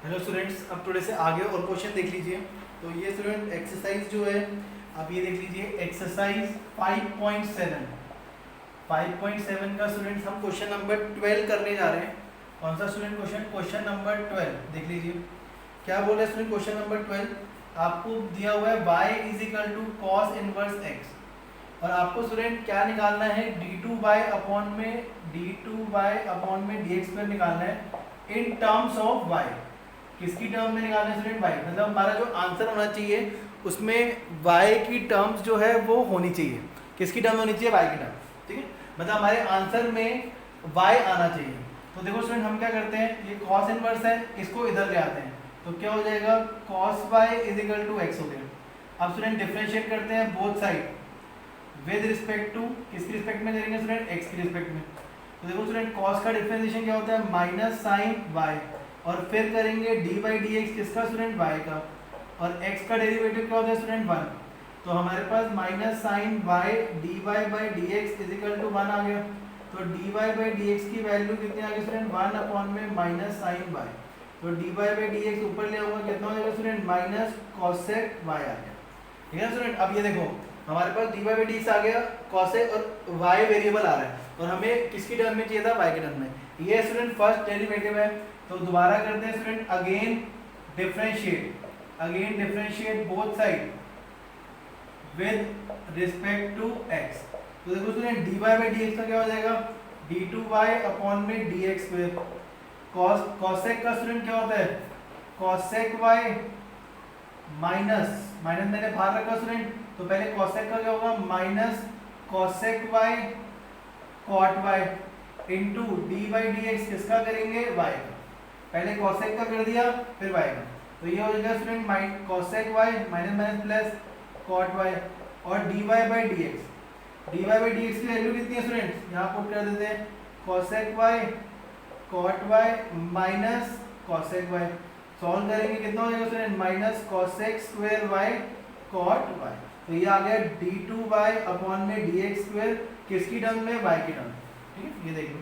Hello students, अब थोड़े से आगे और क्वेश्चन देख लीजिए। तो ये स्टूडेंट एक्सरसाइज जो है, अब ये देख लीजिए एक्सरसाइज 5.7 का स्टूडेंट्स हम क्वेश्चन नंबर 12 करने जा रहे हैं। कौन सा स्टूडेंट क्वेश्चन नंबर 12 देख लीजिए। क्या बोल रहे हैं स्टूडेंट क्वेश्चन नंबर 12? आपको दिया हुआ है y is equal to cos inverse x और आपको स्टूडेंट क्या निकालना है, d2 बाय अपॉन में dx पर निकालना है इन टर्म्स ऑफ y। किसकी टर्म में निकालना है स्टूडेंट? y। मतलब हमारा जो आंसर होना चाहिए उसमें y की टर्म्स जो है वो होनी चाहिए। किसकी टर्म होनी चाहिए? y की टर्म। ठीक है, मतलब हमारे आंसर में y आना चाहिए। तो देखो स्टूडेंट, हम क्या करते हैं, ये cos इनवर्स है, इसको इधर ले आते हैं तो क्या हो जाएगा, cos y is equal to x हो गया। अब स्टूडेंट डिफरेंशिएट करते हैं both side with respect to, किसकी रिस्पेक्ट में करेंगे स्टूडेंट? x की रिस्पेक्ट में। तो देखो स्टूडेंट, cos का डिफरेंशिएशन क्या होता है? माइनस साइन y और फिर करेंगे डी बाई डी एक्स, किसका स्टूडेंट? y का। और x का डेरिवेटिव क्या होता है स्टूडेंट? 1। तो हमारे पास minus sine y d Y by D x is equal to 1 आ गया। तो D Y by D x की वैल्यू कितनी आ गई स्टूडेंट? 1 अपॉन में माइनस साइन y। तो D Y by D x ऊपर ले आऊंगा, कितना हो जाएगा स्टूडेंट? माइनस कॉसेक y आ गया। ठीक है स्टूडेंट, अब ये देखो हमारे पास d Y by D x आ गया, कॉसेक और y वेरिएबल आ रहा है और हमें किसकी टर्म में चाहिए था? y के टर्म में। ये स्टूडेंट फर्स्ट डेरिवेटिव है। तो दोबारा करते हैं student, again differentiate both side with respect to x। तो देखो स्टूडेंट, dy बाई dx का क्या हो जाएगा? d2y अपॉन में dx स्क्वायर। cosec का स्टूडेंट क्या होता है? cosec y माइनस मैंने बाहर रखा स्टूडेंट, तो पहले cosec का क्या होगा? Minus cosec y cot y into D by D x, किसका करेंगे? y का। पहले cosec का कर दिया फिर y का, तो ये हो जाएगा student cosec y minus minus plus cot y और dy by dx। dy by dx की वैल्यू कितनी है स्टूडेंट? यहाँ पुट कर देते हैं cosec y cot y minus cosec y। Solve करेंगे कितना हो जाएगा student? Minus cosec square y cot y। तो ये आ गया d2y अपॉन में dx स्क्वायर, किसकी टर्म में? y की टर्म। ठीक है, ये देख लो।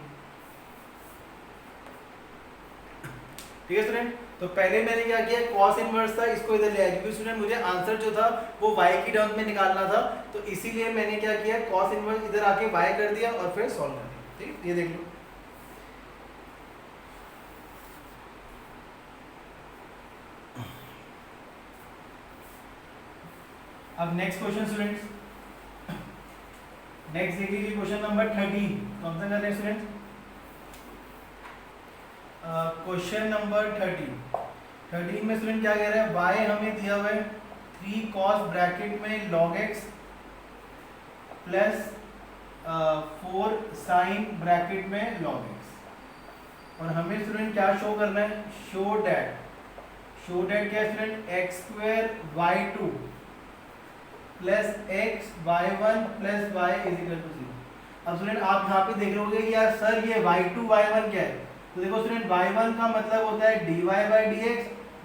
ठीक है स्टूडेंट, तो पहले मैंने क्या किया, cos इनवर्स था, इसको इधर ले आया क्योंकि स्टूडेंट मुझे आंसर जो था वो y की टर्म में निकालना था, तो इसीलिए मैंने क्या किया, cos इनवर्स इधर आके y कर दिया और फिर सॉल्व कर दिया। ठीक, ये देख लो। अब नेक्स्ट क्वेश्चन स्टूडेंट्स, नेक्स्ट देख लीजिए क्वेश्चन नंबर 13। कौन सा कर रहे हैं स्टूडेंट? क्वेश्चन नंबर 13 में स्टूडेंट क्या कह रहे हैं, y हमें दिया हुआ है 3 cos ब्रैकेट में log x plus 4 sin bracket में log x और हमें स्टूडेंट क्या शो करना है, शो डैट क्या student, x square y2 plus x y1 plus y is equal to 0। अब स्टूडेंट आप यहाँ पे देख रहे होगे यार सर ये y2 y1 क्या है, तो देखो स्टूडेंट y1 का मतलब होता है dy बाई dx,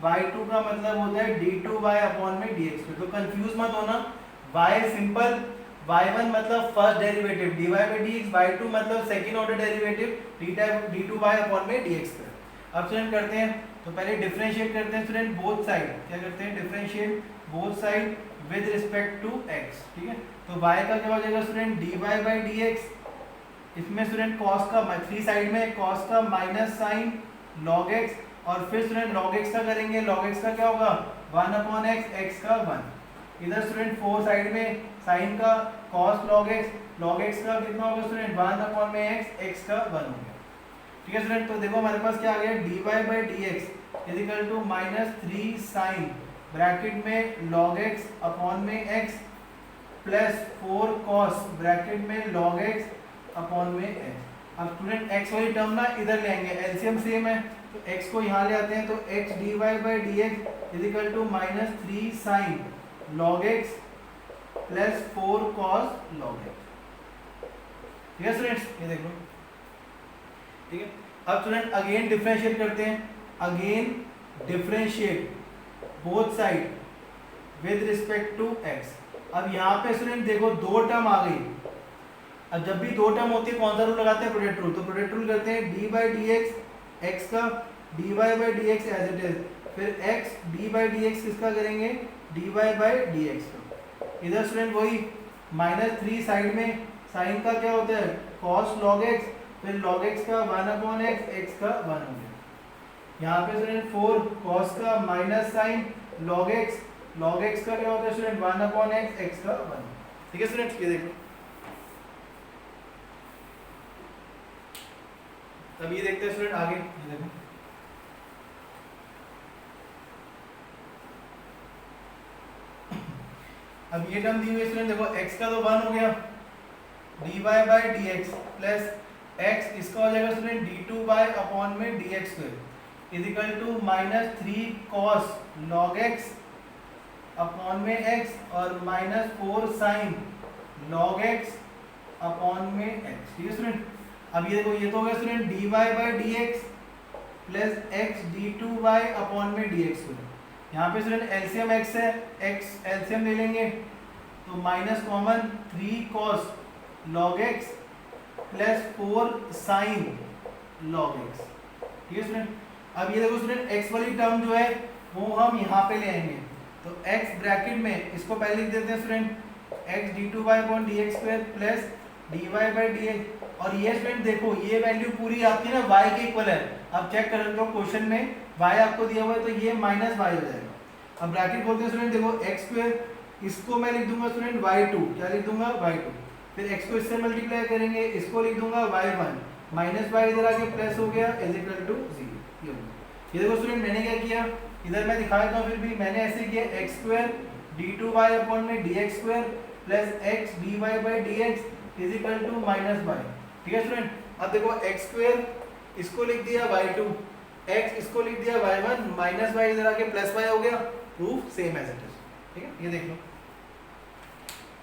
y2 का मतलब होता है d2y अपॉन में dx। तो कंफ्यूज मत होना, y सिंपल, y1 मतलब first derivative dy by dx, y2 मतलब second order derivative d2y upon में dx। अब स्टूडेंट करते हैं, तो पहले डिफरेंशिएट करते हैं स्टूडेंट बोथ साइड। क्या करते हैं? Differentiate both side with respect to x। ठीक है, तो y का क्या हो जाएगा स्टूडेंट? dy बाई dx, इसमें स्टूडेंट cos का 3 साइड में cos का माइनस साइन log x और फिर स्टूडेंट log x का करेंगे, log x का क्या होगा? 1 अपॉन x, x का 1। इधर स्टूडेंट 4 साइड में साइन का cos log x का कितना होगा स्टूडेंट? 1 अपॉन में x, x का 1 हो गया। ठीक है स्टूडेंट, तो देखो हमारे पास क्या आ गया, dy by dx is equal to minus 3 sine bracket में log x अपॉन में x प्लस 4 cos ब्रैकेट में log x अपॉन में x। अब स्टूडेंट x वाली टर्म ना इधर ले आएंगे, एलसीएम सेम है तो x को यहाँ ले आते हैं, तो x dy by dx is equal to minus 3 sine log x plus 4 cos log x। ठीक है स्टूडेंट्स, ये देख लो। ठीक है, अब स्टूडेंट अगेन डिफरेंशिएट करते हैं, again differentiate both side with respect to x। अब यहाँ पे स्टूडेंट देखो दो टर्म आ गई, अब जब भी दो टर्म होती है कौन सा रूल लगाते हैं? Product rule. तो प्रोडक्ट रूल करते हैं d by D x, x का D Y by D x as it is, फिर x d by D x किसका करेंगे, d Y by D x का। इधर स्टूडेंट वही -3 साइड में साइन का क्या होता है cos log x, फिर log x का 1/x, x का 1 हो गया। यहाँ पे स्टूडेंट 4 cos का माइनस साइन log x का क्या होता है स्टूडेंट 1/x, x का 1। ठीक है स्टूडेंट, ये देखो अब ये देखते हैं स्टूडेंट आगे, ये देखो अब ये टर्म दी हुई है स्टूडेंट, देखो x का तो 1 हो गया, dy by dx plus x इसका हो जाएगा स्टूडेंट d2 में dx square is equal to -3 cos log x upon में x और -4 sin log x अपॉन में x। ठीक है स्टूडेंट, अब ये देखो ये तो हो गया student dy by dx plus x d2 upon में dx स्क्वायर। यहाँ पे स्टूडेंट एलसीएम x है, x एलसीएम ले लेंगे तो minus common 3 cos log x plus 4 sin log x। ठीक है स्टूडेंट, अब ये देखो स्टूडेंट x वाली टर्म जो है वो हम यहाँ पे ले आएंगे, तो x ब्रैकेट में इसको पहले लिख देते हैं student x d2 upon dx square plus dy by dx, और ये स्टूडेंट देखो ये वैल्यू पूरी आपकी ना y के इक्वल है। अब चेक कर सकते हो क्वेश्चन में y आपको दिया हुआ है तो ये माइनस y हो जाएगा। अब ब्रैकेट बोलते हैं स्टूडेंट देखो x स्क्वायर, इसको मैं लिख दूंगा स्टूडेंट y2, क्या लिख दूंगा y2, फिर x को इससे मल्टीप्लाई करेंगे, इसको लिख दूंगा y1 माइनस y इधर आके प्लस हो गया इज इक्वल टू 0। ये देखो स्टूडेंट मैंने क्या किया, इधर मैं दिखा देता हूँ, फिर भी मैंने ऐसे किया x स्क्वायर d2y अपॉन में dx square plus x dy by dx is equal to minus y। ठीक है स्टूडेंट, अब देखो x स्क्वायर इसको लिख दिया y2, x इसको लिख दिया y1 माइनस y इधर आके प्लस y हो गया, proof same as it is. ठीक है, ये देख लो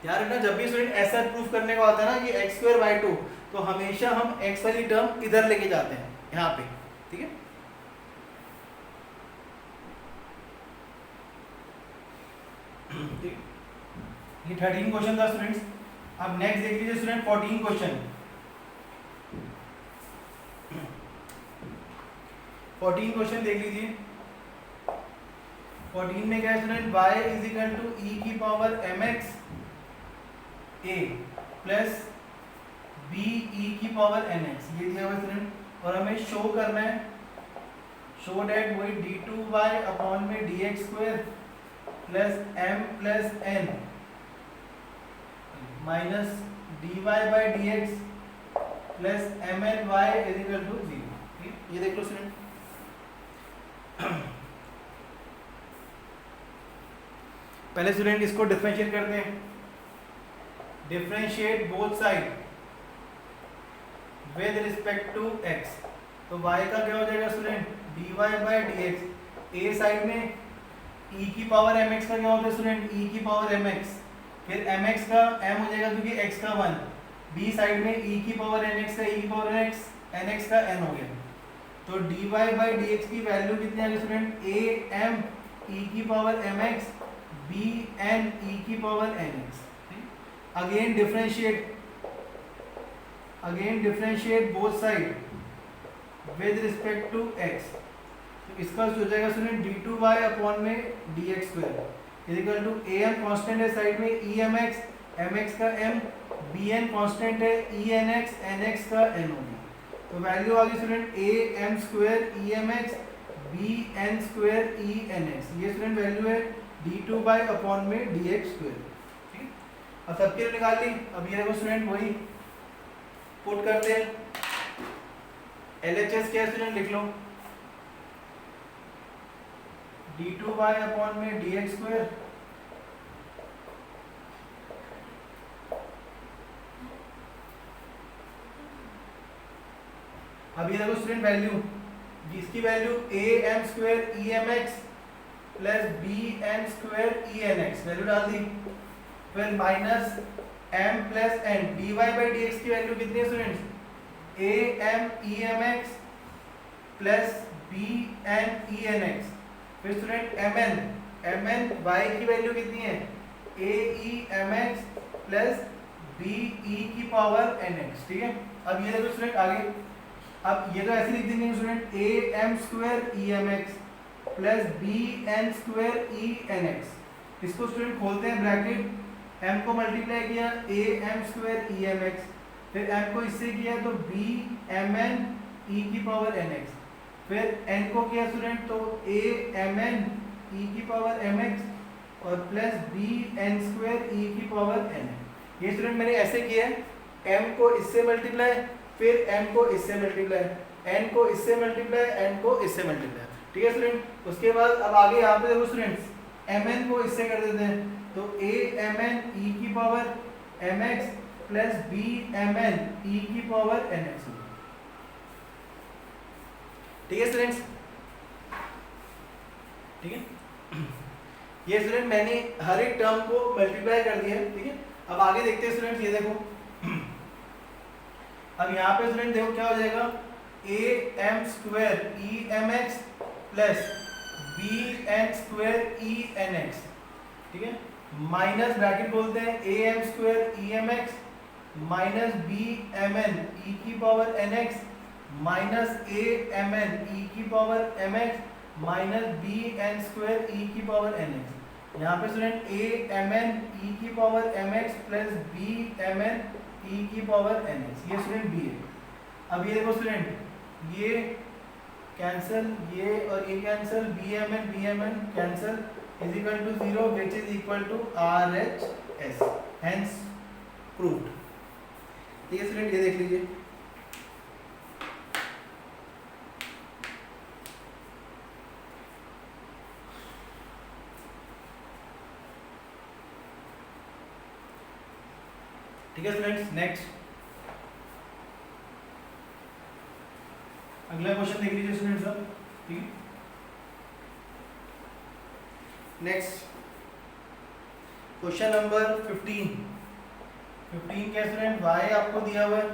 यार ना, जब भी स्टूडेंट ऐसा प्रूफ करने का होता है ना कि x स्क्वायर y2 तो हमेशा हम x वाली टर्म इधर लेके जाते हैं यहाँ पे। ठीक है, ये 13 क्वेश्चन था स्टूडेंट्स। अब नेक्स्ट देख लीजिए स्टूडेंट 14 क्वेश्चन। 14 क्वेश्चन देख लीजिए। 14 में क्या है student, y is equal to e की power mx a plus b e की पावर nx, ये दिया हुआ स्टूडेंट, और हमें शो करना है, शो डेट वही d2y अपॉन में dx square plus m plus n minus dy by dx plus mn y is equal to 0। ये देख लो स्टूडेंट, पहले स्टूडेंट इसको डिफरेंशिएट करते हैं, differentiate both side with respect to x, तो y का क्या हो जाएगा student dy by dx, a side में e की पावर mx का क्या होता है स्टूडेंट e की पावर mx, फिर mx का m हो जाएगा क्योंकि x का 1, b साइड में e की पावर nx का e की पावर nx का n हो गया, तो dy बाई dx की वैल्यू कितनी आ गई स्टूडेंट a m e की power mx b n e की power nx। Again differentiate both side with respect to x, तो इसका हो जाएगा स्टूडेंट d2y अपॉन में dx square is equal to am constant है साइड में emx, mx का m, bn कांस्टेंट है enx, nx का n हो गया, तो वैल्यू आ गई student am square emx bn square enx, ये स्टूडेंट वैल्यू है d2y अपॉन में dx स्क्वायर। ठीक है, अब सबके लिए निकाल ली। अब ये देखो स्टूडेंट वही पुट करते हैं, LHS क्या स्टूडेंट लिख लो d2y अपॉन में dx स्क्वायर अब ये देखो स्टूडेंट वैल्यू, जिसकी value am square emx plus bn square enx value डाल दी, फिर minus m plus n dy by dx की वैल्यू कितनी है students am emx plus bn enx, फिर स्टूडेंट mn y की वैल्यू कितनी है ae mx प्लस be की पावर nx। ठीक है, अब ये देखो स्टूडेंट आगे अब ये तो ऐसे लिख देंगे student A M square E M x plus B N square E N X. इसको स्टूडेंट खोलते हैं ब्रैकेट, एम को मल्टीप्लाई किया A M square E M X, फिर एम को इससे किया तो बी एम एन ई की पावर एन एक्स, फिर एन को किया स्टूडेंट तो ए एम एन ई की पावर एम एक्स और प्लस बी एन स्क्वायर ई की पावर एन एक्स। ये स्टूडेंट मैंने ऐसे किया है, एम को इससे मल्टीप्लाई, फिर एम को इससे मल्टीप्लाई, एन को इससे मल्टीप्लाई, एन को इससे मल्टीप्लाई। ठीक है स्टूडेंट। उसके बाद अब आगे यहाँ पे देखो स्टूडेंट्स एम एन को इससे कर देते हैं तो ए एम एन ई की power M x plus B M N E की पावर एन एक्स। ठीक है स्टूडेंट्स, ठीक है। ये स्टूडेंट मैंने हर एक टर्म को मल्टीप्लाई कर दिया। ठीक है, अब आगे देखते हैं स्टूडेंट। ये देखो अब यहाँ पे स्टूडेंट देखो क्या हो जाएगा, a M square E M x plus B N square E N x. ठीक है, माइनस ब्रैकेट बोलते हैं a M square E M x minus b M N E की power N x minus a M N E की power M x minus b N square ई की power N x. यहाँ पे student A M N E की power M x plus B M N E की power N x, ये student B है। अब ये देखो स्टूडेंट, ये कैंसिल, ये और ये cancel, B M N cancel is equal to 0 which is equal to R H S, hence proved. ठीक है स्टूडेंट, ये देख लीजिए। ठीक है स्टूडेंट्स, नेक्स्ट अगला क्वेश्चन देख लीजिए स्टूडेंट्स अब। ठीक है, नेक्स्ट क्वेश्चन नंबर 15 क्या स्टूडेंट, y आपको दिया हुआ है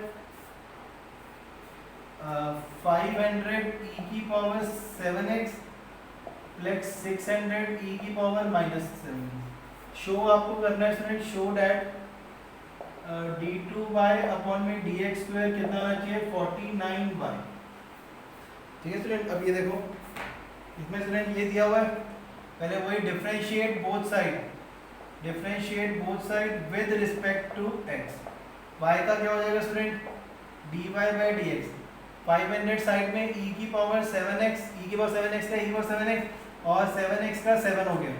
500 e की पावर 7x प्लस 600 e की पावर -7। शो आपको करना है student, show that d2y upon में dx स्क्वायर कितना आना चाहिए 49y। ठीक है स्टूडेंट, अब ये देखो इसमें स्टूडेंट ये दिया हुआ है, पहले वही differentiate both side with respect to x। y का क्या हो जाएगा student dy by dx, 500 side में e की पावर 7x, e की पावर 7x का e की पावर 7x और 7x का 7 हो गया।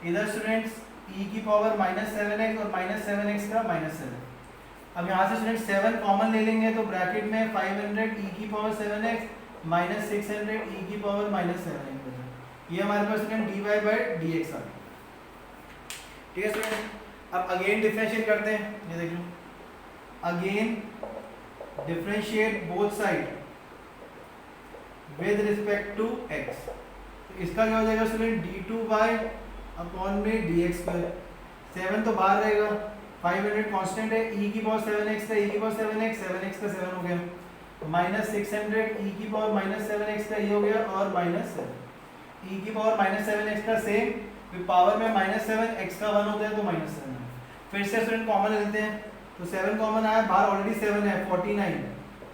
इधर स्टूडेंट्स e की पावर -7x और -7x का -7। अब यहाँ से स्टूडेंट 7 कॉमन ले लेंगे तो ब्रैकेट में 500 e की पावर 7x माइनस 600 e की पावर -7x। ये हमारे पास स्टूडेंट dy बाई dx आ गया। ठीक है स्टूडेंट, अब अगेन डिफरेंशिएट करते हैं। ये देख लो, again differentiate both side with respect to x। तो इसका क्या हो जाएगा स्टूडेंट d2y अपॉन में dx स्क्वायर, 7 तो बाहर रहेगा, 500 कांस्टेंट है, e की पावर 7x का e की पावर 7x, 7x का 7 हो गया, माइनस 600 e की पावर -7x का ये हो गया और -7 e की पावर -7x का सेम, फिर पावर में -7 x का 1 होता है तो -7 है। फिर से स्टूडेंट कॉमन लेते हैं तो 7 कॉमन आया, बाहर ऑलरेडी 7 है 49,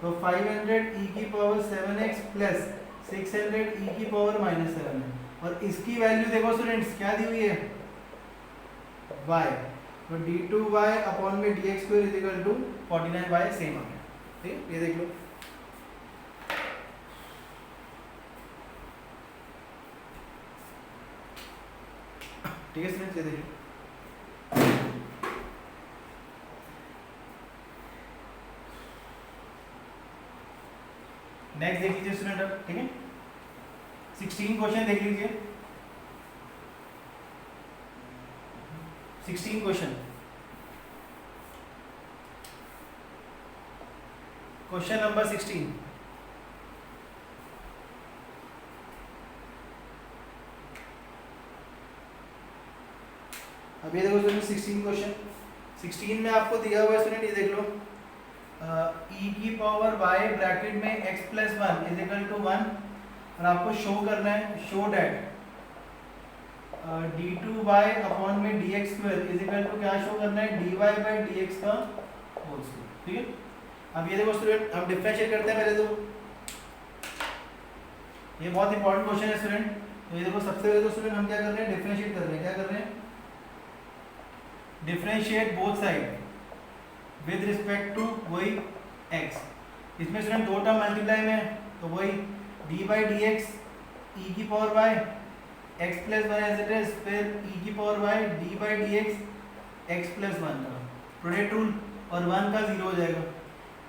तो 500 e की पावर 7x प्लस 600 e की पावर -7 है। और इसकी वैल्यू देखो स्टूडेंट्स क्या दी हुई है y, तो d2y अपॉन में dx square is equal to 49y same आ गया। ठीक है, ये देख लो। ठीक है स्टूडेंट्स, ये देखिए नेक्स्ट देख लीजिए स्टूडेंट अब। ठीक है, 16 क्वेश्चन देख लीजिए। 16 क्वेश्चन, क्वेश्चन नंबर 16। अब ये देखो स्टूडेंट 16 क्वेश्चन, 16 में आपको दिया हुआ है स्टूडेंट, ये देख लो e की पावर y ब्रैकेट में x plus 1 is equal to 1 और आपको शो करना है, शो डैट d2y अपॉन में dx square is equal to क्या शो करना है dy बाई dx का होल स्क्वायर। ठीक है, अब ये देखो स्टूडेंट हम डिफरेंशिएट करते हैं पहले तो ये बहुत इंपॉर्टेंट क्वेश्चन है स्टूडेंट। तो ये देखो सबसे पहले तो स्टूडेंट हम क्या कर रहे हैं, डिफरेंशिएट कर रहे हैं। क्या कर रहे हैं, differentiate both side with respect to वही x। इसमें स्टूडेंट दो टर्म मल्टीप्लाई में है, तो वही D by D X E की power Y X plus one as it is, फिर ई की power Y D by D x x plus one का प्रोडक्ट रूल, और वन का जीरो हो जाएगा।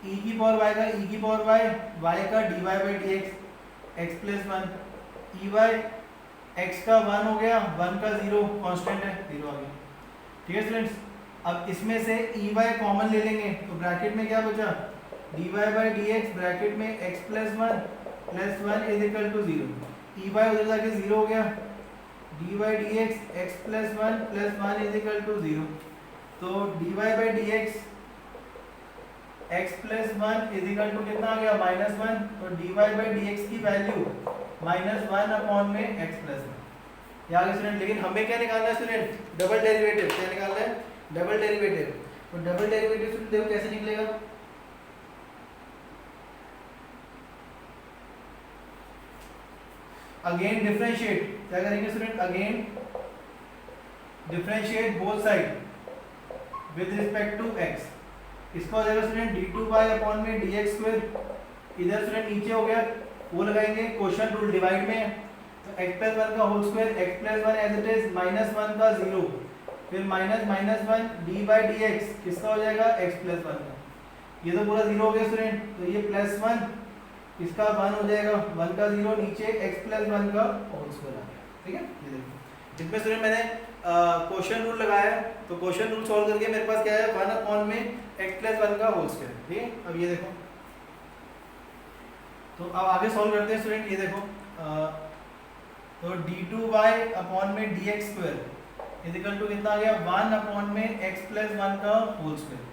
ई की पावर वाई का ई की पावर वाई, वाई का D Y by D x x plus one, E Y X का वन हो गया, वन का जीरो कांस्टेंट है, जीरो आ गया। ठीक है स्टूडेंट्स, अब इसमें से ई वाई कॉमन ले लेंगे, तो ब्रैकेट में क्या बचा, d Y by D x bracket में x plus one is equal to zero. E y उधर जाके जीरो हो गया, d y d x x plus one is equal to zero. तो D Y by D x x plus one is equal to कितना आ गया, minus one. तो D Y by D x की वैल्यू माइनस वन अपॉन में x plus one. यहाँ student, लेकिन हमें क्या निकालना है स्टूडेंट, डबल डेरिवेटिव। क्या निकालना है, डबल डेरिवेटिव। तो डबल डेरिवेटिव स्टूडेंट देखो कैसे निकलेगा, अगेन डिफरेंशिएट। क्या करेंगे student, again differentiate both side with respect to x। इसका हो जाएगा student D two Y upon में डी एक्स स्क्वायर। इधर स्टूडेंट नीचे हो गया, वो लगाएंगे क्वोशिएंट रूल, डिवाइड में है, तो x प्लस वन का whole square X plus one as it is, minus one का जीरो, फिर minus one D by D x, किसका हो जाएगा, x प्लस वन का। ये तो पूरा जीरो हो गया स्टूडेंट, तो ये प्लस वन, इसका वन हो जाएगा, वन का जीरो, नीचे x प्लस वन का होल स्क्वायर आ गया। ठीक है, ये देखो इसमें स्टूडेंट मैंने क्वोशिएंट रूल लगाया, तो क्वोशिएंट रूल सॉल्व करके मेरे पास क्या है, वन अपॉन में x प्लस वन का होल स्क्वायर। ठीक है, अब ये देखो, तो अब आगे सॉल्व करते हैं स्टूडेंट। ये देखो तो डी टू वाई अपॉन में D X square is equal to कितना आ गया, वन अपॉन में एक्स प्लस वन का होल स्क्वायर।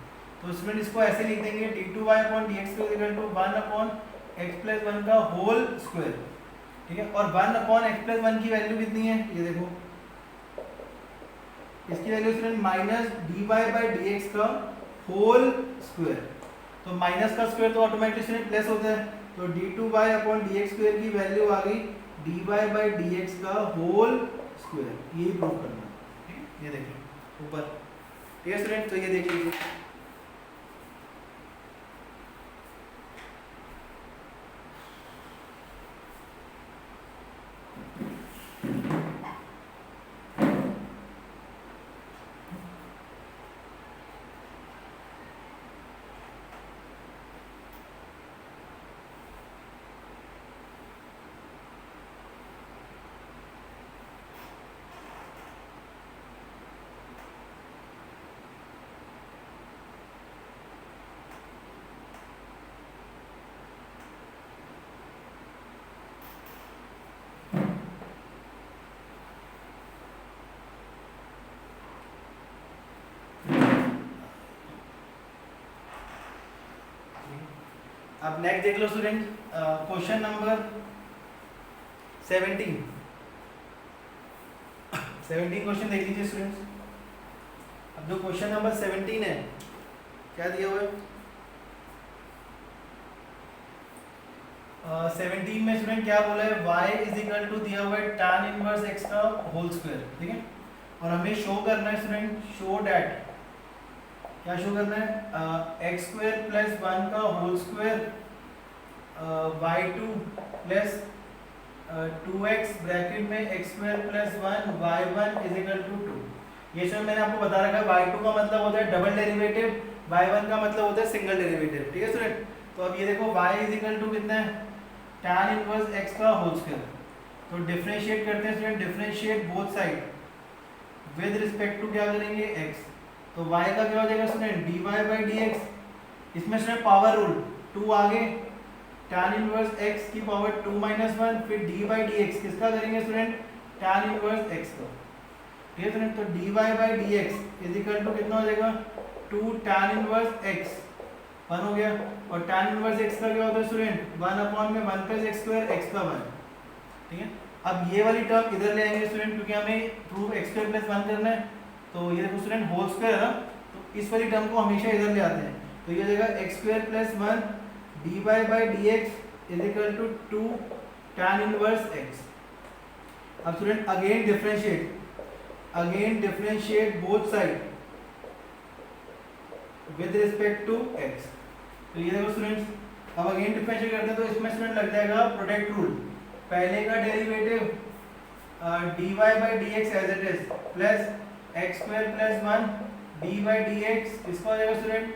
तो स्टूडेंट इसको ऐसे लिख देंगे, D two Y upon D X square is equal to one upon X plus one का होल स्क्वायर। ठीक है, और one upon X plus one की वैल्यू कितनी है, ये देखो, इसकी value student minus D Y by D x का होल स्क्वायर। तो माइनस का स्क्वायर तो ऑटोमेटिकली स्टूडेंट प्लस होता है, तो D two Y upon D X square की वैल्यू आ गई D Y by D x का होल स्क्वायर। ये प्रूव करना है। ठीक है, ये देखिए ऊपर। ठीक है स्टूडेंट, तो ये देख लीजिए, अब नेक्स्ट देख लो स्टूडेंट, क्वेश्चन नंबर 17 क्वेश्चन देख लीजिए स्टूडेंट्स। अब जो क्वेश्चन नंबर 17 है, क्या दिया हुआ है, 17 में स्टूडेंट क्या बोला है, y इज इक्वल टू दिया हुआ है tan इनवर्स x का होल स्क्वायर। ठीक है, और हमें शो करना है स्टूडेंट, शो डैट, क्या शो करना है, एक्स स्क्वायर प्लस वन का whole square y two plus two x bracket में x square plus one y one is equal to two. ये सब मैंने आपको बता रखा है, वाई टू का मतलब होता है डबल डेरिवेटिव, वाई वन का मतलब होता है सिंगल डेरिवेटिव। ठीक है स्टूडेंट, तो अब ये देखो y इज इक्वल टू कितना है, tan इनवर्स x का होल स्क्वायर। तो डिफरेंशिएट करते हैं student, differentiate both side with respect to क्या करेंगे, x। तो y का क्या हो जाएगा स्टूडेंट, dy बाई dx, इसमें स्टूडेंट पावर रूल, 2 आगे, tan इनवर्स x की पावर 2 माइनस वन, फिर d बाई dx, किसका करेंगे स्टूडेंट, tan इनवर्स x का। ठीक है स्टूडेंट, तो dy by dx is equal to कितना हो जाएगा, 2 tan इनवर्स x, 1 हो गया, और tan इनवर्स x का क्या होता है स्टूडेंट, 1 अपॉन में 1 प्लस x स्क्वायर x का 1। ठीक है, अब ये वाली टर्म इधर ले आएंगे स्टूडेंट, क्योंकि हमें प्रूव x स्क्वायर प्लस 1 करना है। तो ये देखो स्टूडेंट होल स्क्वायर है ना, तो इस वाली टर्म को हमेशा इधर ले आते हैं। तो ये हो जाएगा x square plus 1 dy by dx is equal to 2 tan inverse x। अब student again differentiate both side with respect to x। तो ये देखो स्टूडेंट्स, अब अगेन डिफरेंशिएट करते हैं तो इसमें स्टूडेंट लग जाएगा प्रोडक्ट रूल। पहले का derivative dy by dx as it is plus x square plus 1 d by dx, इसका हो जाएगा स्टूडेंट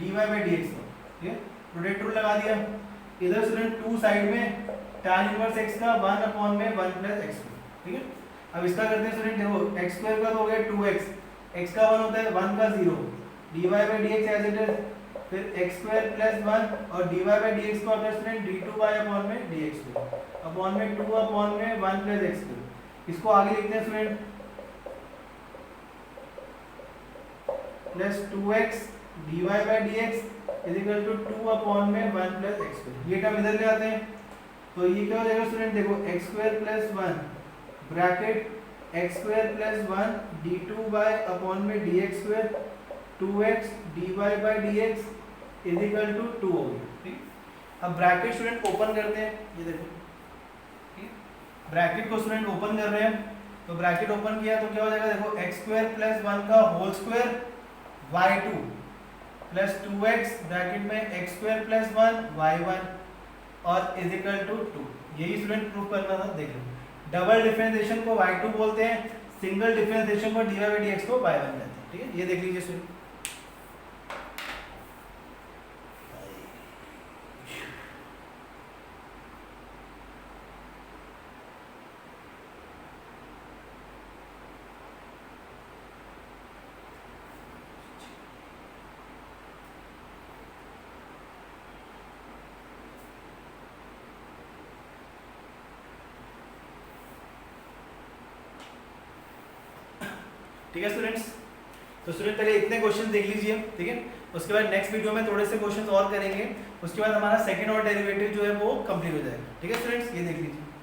dy by dx का, ठीक है। प्रोडक्ट रूल लगा दिया। इधर स्टूडेंट टू साइड में tan इनवर्स x का 1 अपॉन में 1 प्लस x, ठीक है। अब इसका करते हैं स्टूडेंट, देखो x स्क्वायर का तो हो गया 2x, x का 1 होता है 1 का 0, dy by dx as it is, फिर x स्क्वायर प्लस 1 और dy by dx का होता है स्टूडेंट d2 by अपॉन में dx अपॉन में 2 अपॉन में 1 प्लस x। इसको आगे लिखते हैं student plus 2x dy by dx is equal to 2 upon में 1 प्लस x। ये टर्म इधर ले आते हैं तो ये क्या हो जाएगा स्टूडेंट, देखो x square plus 1 bracket x square plus 1 d2 by upon में dx square 2x dy by dx is equal to 2 हो गया, ठीक। अब ब्रैकेट स्टूडेंट ओपन करते हैं, ये देखो ब्रैकेट को स्टूडेंट ओपन कर रहे हैं, तो ब्रैकेट ओपन किया तो क्या हो जाएगा, देखो x स्क्वायर प्लस 1 का whole square y2 plus 2x bracket में x स्क्वायर प्लस 1 y1 और इज इक्वल टू 2। यही स्टूडेंट प्रूव करना था। देखो डबल डिफरेंशिएशन को y2 बोलते हैं, सिंगल डिफरेंशिएशन को dy by dx को y1 कहते हैं, ठीक है। ये देख लीजिए स्टूडेंट। ठीक है स्टूडेंट्स, तो स्टूडेंट पहले इतने क्वेश्चन देख लीजिए, ठीक है। उसके बाद नेक्स्ट वीडियो में थोड़े से क्वेश्चन और करेंगे, उसके बाद हमारा सेकंड ऑर्डर डेरिवेटिव जो है वो कंप्लीट हो जाएगा, ठीक है स्टूडेंट्स। ये देख लीजिए।